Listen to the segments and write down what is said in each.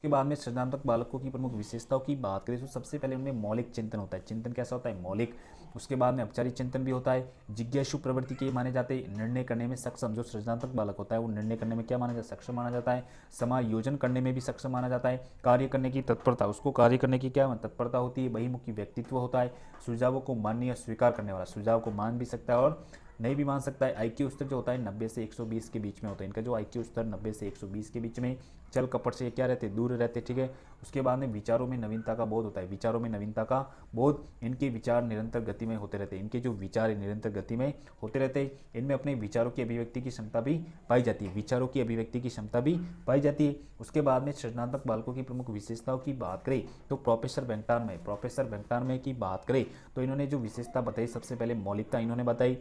उसके बाद में सृजनात्मक बालकों की प्रमुख विशेषताओं की बात करें तो सबसे पहले उनमें मौलिक चिंतन होता है। चिंतन कैसा होता है? मौलिक। उसके बाद में औपचारिक चिंतन भी होता है। जिज्ञासु प्रवृत्ति के माने जाते हैं। निर्णय करने में सक्षम, जो सृजनात्मक बालक होता है वो निर्णय करने में क्या माना जाता है? सक्षम माना जाता है। समायोजन करने में भी सक्षम माना जाता है। कार्य करने की तत्परता, उसको कार्य करने की क्या तत्परता होती है। बहिमुखी व्यक्तित्व होता है। सुझावों को मानने या स्वीकार करने वाला, सुझाव को मान भी सकता है और नहीं भी मान सकता है। आईक्यू स्तर जो होता है 90 से 120 के बीच में होता है। इनका जो आईक्यू स्तर 90 से 120 के बीच में, चल कपट से क्या रहते, दूर रहते, ठीक है। उसके बाद में विचारों में नवीनता का बोध होता है। विचारों में नवीनता का बोध, इनके विचार निरंतर गति में होते रहते हैं। इनके जो विचार निरंतर गति में होते रहते हैं। इनमें अपने विचारों की अभिव्यक्ति की क्षमता भी पाई जाती है। विचारों की अभिव्यक्ति की क्षमता भी पाई जाती है। उसके बाद में सृजनात्मक बालकों की प्रमुख विशेषताओं की बात करें तो प्रोफेसर बेंटान में की बात करें तो इन्होंने जो विशेषता बताई, सबसे पहले मौलिकता इन्होंने बताई,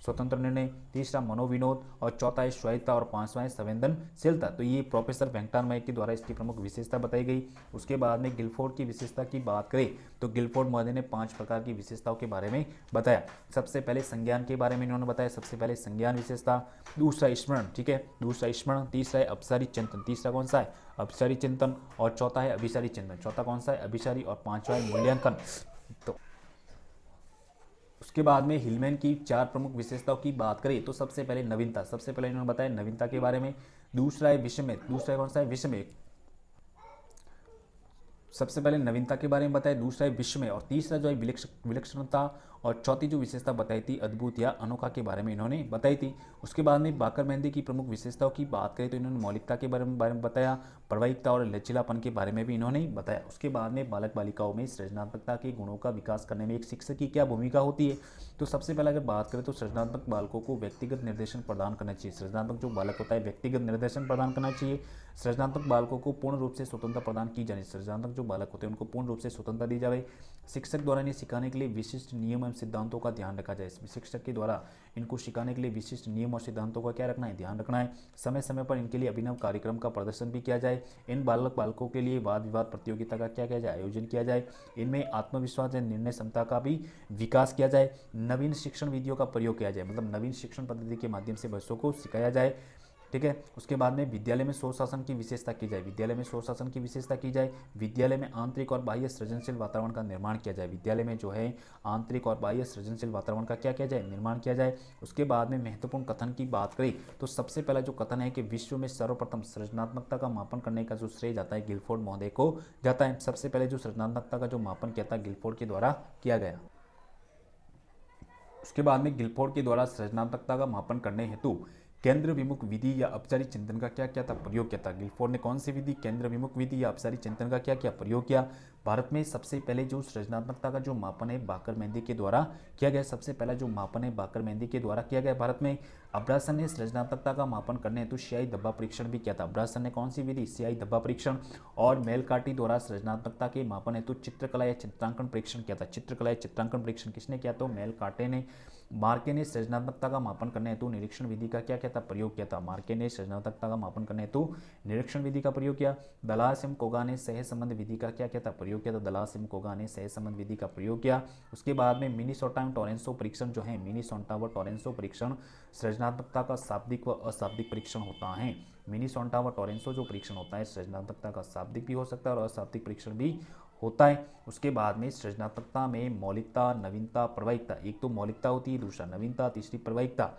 स्वतंत्र निर्णय, तीसरा मनोविनोद और चौथा है स्वायत्ता और पांचवा है संवेदनशीलता। तो ये प्रोफेसर वेंकटरमैक के द्वारा इसकी प्रमुख विशेषता बताई गई। उसके बाद में गिलफोर्ड की विशेषता की बात करें तो गिलफोर्ड महोदय ने 5 प्रकार की विशेषताओं के बारे में बताया। सबसे पहले संज्ञान के बारे में इन्होंने बताया। सबसे पहले संज्ञान विशेषता, दूसरा स्मरण, ठीक है, दूसरा स्मरण, तीसरा है अपसारी चिंतन, तीसरा कौन सा है? अपसारी चिंतन, और चौथा है अभिसारी चिंतन, चौथा कौन सा है? अभिसारी, और पांचवा है मूल्यांकन। तो उसके बाद में हिलमैन की 4 प्रमुख विशेषताओं की बात करें तो सबसे पहले नवीनता, सबसे पहले इन्होंने बताया नवीनता के बारे में। दूसरा है विषमय, दूसरा कौन सा है? विषमय, सबसे पहले नवीनता के बारे में बताया। दूसरा है विस्मय, और तीसरा जो है विलक्षणता, और चौथी जो विशेषता बताई थी अद्भुत या अनोखा के बारे में इन्होंने बताई थी। उसके बाद में बाकर मेहंदी की प्रमुख विशेषताओं की बात करें तो इन्होंने मौलिकता के बारे में बताया, प्रवाहिकता और लचीलापन के बारे में भी इन्होंने बताया। उसके बाद में बालक बालिकाओं में सृजनात्मकता के गुणों का विकास करने में एक शिक्षक की क्या भूमिका होती है। तो सबसे पहले अगर बात करें तो सृजनात्मक बालकों को व्यक्तिगत निर्देशन प्रदान करना चाहिए। सृजनात्मक जो बालक होता है व्यक्तिगत निर्देशन प्रदान करना चाहिए। सृजनात्मक बालकों को पूर्ण रूप से स्वतंत्रता प्रदान की जानी। सृजनात्मक जो बालक होते हैं उनको पूर्ण रूप से स्वतंत्रता दी जाए। शिक्षक द्वारा इन्हें सिखाने के लिए विशिष्ट नियम एवं सिद्धांतों का ध्यान रखा जाए। शिक्षक के द्वारा इनको सिखाने के लिए विशिष्ट नियम और सिद्धांतों का क्या रखना है? ध्यान रखना है। समय समय पर इनके लिए अभिनव कार्यक्रम का प्रदर्शन भी किया जाए। इन बालकों के लिए वाद विवाद प्रतियोगिता का क्या किया जाए? आयोजन किया जाए। इनमें आत्मविश्वास या निर्णय क्षमता का भी विकास किया जाए। नवीन शिक्षण विधियों का प्रयोग किया जाए, मतलब नवीन शिक्षण पद्धति के माध्यम से बच्चों को सिखाया जाए, ठीक है। उसके बाद में विद्यालय में स्वशासन शासन की विशेषता की जाए। विद्यालय में स्वशासन शासन की विशेषता की जाए। विद्यालय में आंतरिक और बाह्य सृजनशील वातावरण का निर्माण किया जाए। विद्यालय में जो है आंतरिक और बाह्य सृजनशील वातावरण का क्या किया जाए? निर्माण किया जाए। उसके बाद में महत्वपूर्ण कथन की बात करें तो सबसे पहला जो कथन है कि विश्व में सर्वप्रथम सृजनात्मकता का मापन करने का जो श्रेय जाता है गिलफोर्ड महोदय को जाता है। सबसे पहले जो सृजनात्मकता का जो मापन किया था गिलफोर्ड के द्वारा किया गया। उसके बाद में गिलफोर्ड के द्वारा सृजनात्मकता का मापन करने हेतु केंद्र विमुख विधि या अपचारिक चिंतन का क्या किया था? प्रयोग किया था। गिलफोर्ड ने कौन सी विधि, केंद्र विमुख विधि या अपचारिक चिंतन का क्या किया? प्रयोग किया। भारत में सबसे पहले जो सृजनात्मकता का जो मापन है बाकर मेहंदी के द्वारा किया गया। सबसे पहला जो मापन है बाकर मेहंदी के द्वारा किया गया भारत में। अब्रासन ने सृजनात्मकता का मापन करने हेतु स्याही धब्बा परीक्षण भी किया था। अब्रासन ने कौन सी विधि? स्याही धब्बा परीक्षण। और मेलकाटी द्वारा सृजनात्मकता के मापन हेतु चित्रकला या चित्रांकन परीक्षण किया था। चित्रकला या चित्रांकन परीक्षण किसने किया? तो मेलकाटे ने। मार्के ने सृजनात्मकता का मापन करने हेतु निरीक्षण विधि का क्या किया था? प्रयोग किया था। मार्के ने सृजनात्मकता का मापन करने हेतु निरीक्षण विधि का प्रयोग किया। दलास एवं कोगा ने सह संबंध विधि का क्या किया था? प्रयोग किया था। दलास एवं कोगा ने सह संबंध विधि का प्रयोग किया। उसके बाद में मिनीसोटा एवं टोरेंसो परीक्षण जो है, मिनीसोटा व टोरेंसो परीक्षण सृजनात्मकता का शाब्दिक व अशाब्दिक परीक्षण होता है। मिनीसोटा व टोरेंसो जो परीक्षण होता है सृजनात्मकता का शाब्दिक भी हो सकता है और अशाब्दिक परीक्षण भी होता है। उसके बाद में सृजनात्मकता में मौलिकता, नवीनता, प्रवाहिकता, एक तो मौलिकता होती है, दूसरा नवीनता, तीसरी प्रवाहिकता,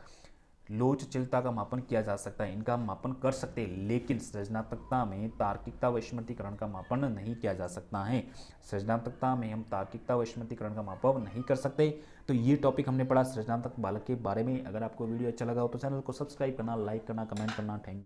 लोचचिलता का मापन किया जा सकता है। इनका मापन कर सकते हैं, लेकिन सृजनात्मकता में तार्किकता व स्मृतिकरण का मापन नहीं किया जा सकता है। सृजनात्मकता में हम तार्किकता व स्मृतिकरण का मापन नहीं कर सकते। तो ये टॉपिक हमने पढ़ा सृजनात्मक बालक के बारे में। अगर आपको वीडियो अच्छा लगा हो तो चैनल को सब्सक्राइब करना, लाइक करना, कमेंट करना। थैंक